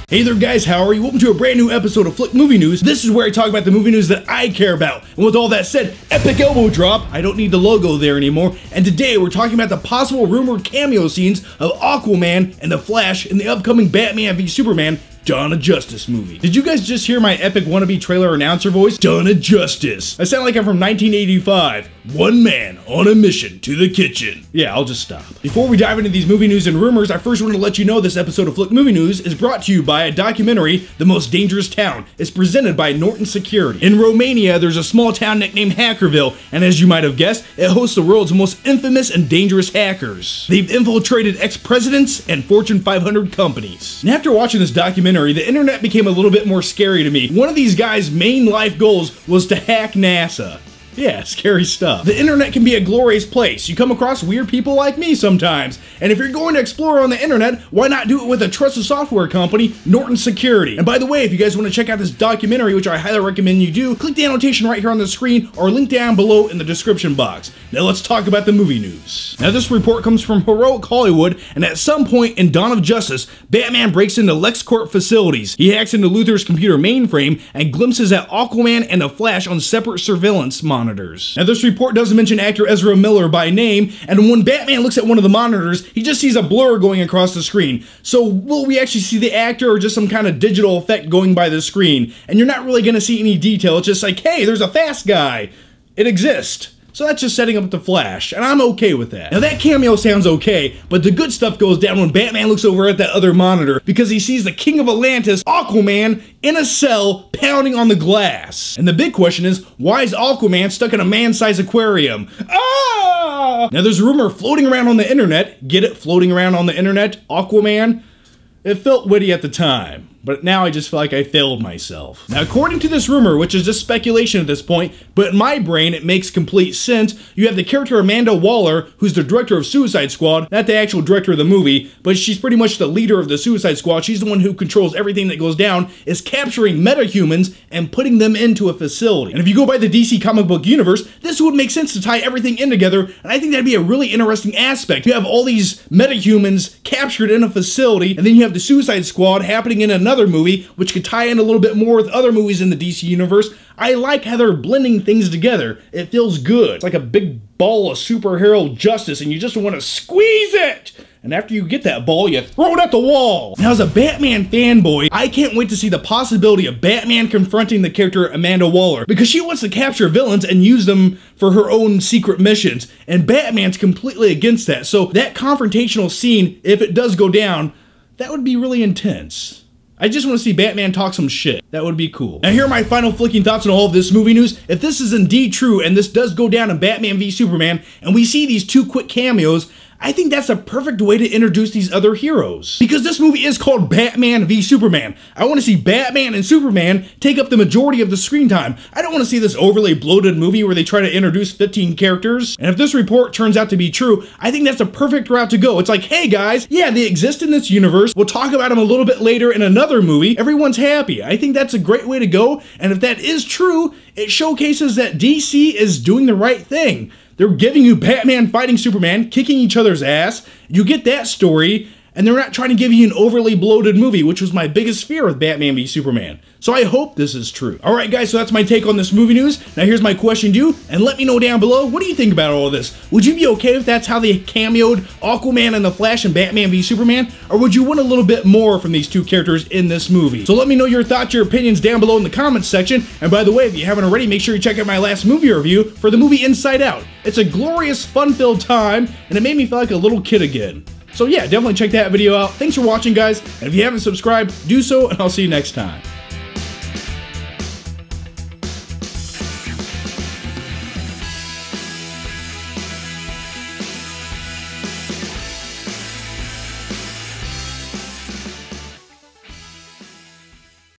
Hey there guys, how are you? Welcome to a brand new episode of Flick Movie News. This is where I talk about the movie news that I care about. And with all that said, epic elbow drop. I don't need the logo there anymore. And today we're talking about the possible rumored cameo scenes of Aquaman and the Flash in the upcoming Batman v Superman Dawn of Justice movie. Did you guys just hear my epic wannabe trailer announcer voice? Dawn of Justice. I sound like I'm from 1985. One man on a mission to the kitchen. Yeah, I'll just stop. Before we dive into these movie news and rumors, I first want to let you know this episode of Flick Movie News is brought to you by a documentary, The Most Dangerous Town. It's presented by Norton Security. In Romania, there's a small town nicknamed Hackerville, and as you might have guessed, it hosts the world's most infamous and dangerous hackers. They've infiltrated ex-presidents and Fortune 500 companies. And after watching this documentary, the internet became a little bit more scary to me. One of these guys' main life goals was to hack NASA. Yeah, scary stuff. The internet can be a glorious place. You come across weird people like me sometimes. And if you're going to explore on the internet, why not do it with a trusted software company, Norton Security? And by the way, if you guys want to check out this documentary, which I highly recommend you do, click the annotation right here on the screen or link down below in the description box. Now let's talk about the movie news. Now this report comes from Heroic Hollywood, and at some point in Dawn of Justice, Batman breaks into LexCorp facilities. He hacks into Luthor's computer mainframe and glimpses at Aquaman and the Flash on separate surveillance monitors. Now this report doesn't mention actor Ezra Miller by name, and when Batman looks at one of the monitors, he just sees a blur going across the screen. So will we actually see the actor or just some kind of digital effect going by the screen? And you're not really going to see any detail. It's just like, hey, there's a fast guy. It exists. So that's just setting up the Flash, and I'm okay with that. Now that cameo sounds okay, but the good stuff goes down when Batman looks over at that other monitor because he sees the King of Atlantis, Aquaman, in a cell pounding on the glass. And the big question is, why is Aquaman stuck in a man-sized aquarium? Ah! Now there's a rumor floating around on the internet, get it, floating around on the internet, Aquaman? It felt witty at the time, but now I just feel like I failed myself. Now, according to this rumor, which is just speculation at this point, but in my brain, it makes complete sense, you have the character Amanda Waller, who's the director of Suicide Squad, not the actual director of the movie, but she's pretty much the leader of the Suicide Squad. She's the one who controls everything that goes down, is capturing metahumans and putting them into a facility. And if you go by the DC comic book universe, this would make sense to tie everything in together, and I think that'd be a really interesting aspect. You have all these metahumans captured in a facility, and then you have the Suicide Squad happening in another movie, which could tie in a little bit more with other movies in the DC universe. I like how they're blending things together. It feels good. It's like a big ball of superhero justice, and you just want to squeeze it! And after you get that ball, you throw it at the wall. Now, as a Batman fanboy, I can't wait to see the possibility of Batman confronting the character Amanda Waller, because she wants to capture villains and use them for her own secret missions, and Batman's completely against that. So that confrontational scene, if it does go down, that would be really intense. I just want to see Batman talk some shit. That would be cool. Now here are my final flicking thoughts on all of this movie news. If this is indeed true and this does go down in Batman v Superman and we see these two quick cameos, I think that's a perfect way to introduce these other heroes. Because this movie is called Batman v Superman. I want to see Batman and Superman take up the majority of the screen time. I don't want to see this overly bloated movie where they try to introduce 15 characters. And if this report turns out to be true, I think that's a perfect route to go. It's like, hey guys, yeah, they exist in this universe. We'll talk about them a little bit later in another movie. Everyone's happy. I think that's a great way to go. And if that is true, it showcases that DC is doing the right thing. They're giving you Batman fighting Superman, kicking each other's ass. You get that story, and they're not trying to give you an overly bloated movie, which was my biggest fear with Batman v Superman. So I hope this is true. Alright guys, so that's my take on this movie news. Now here's my question to you, and let me know down below, what do you think about all of this? Would you be okay if that's how they cameoed Aquaman and the Flash and Batman v Superman? Or would you want a little bit more from these two characters in this movie? So let me know your thoughts, your opinions down below in the comments section. And by the way, if you haven't already, make sure you check out my last movie review for the movie Inside Out. It's a glorious, fun-filled time, and it made me feel like a little kid again. So yeah, definitely check that video out. Thanks for watching, guys. And if you haven't subscribed, do so, and I'll see you next time.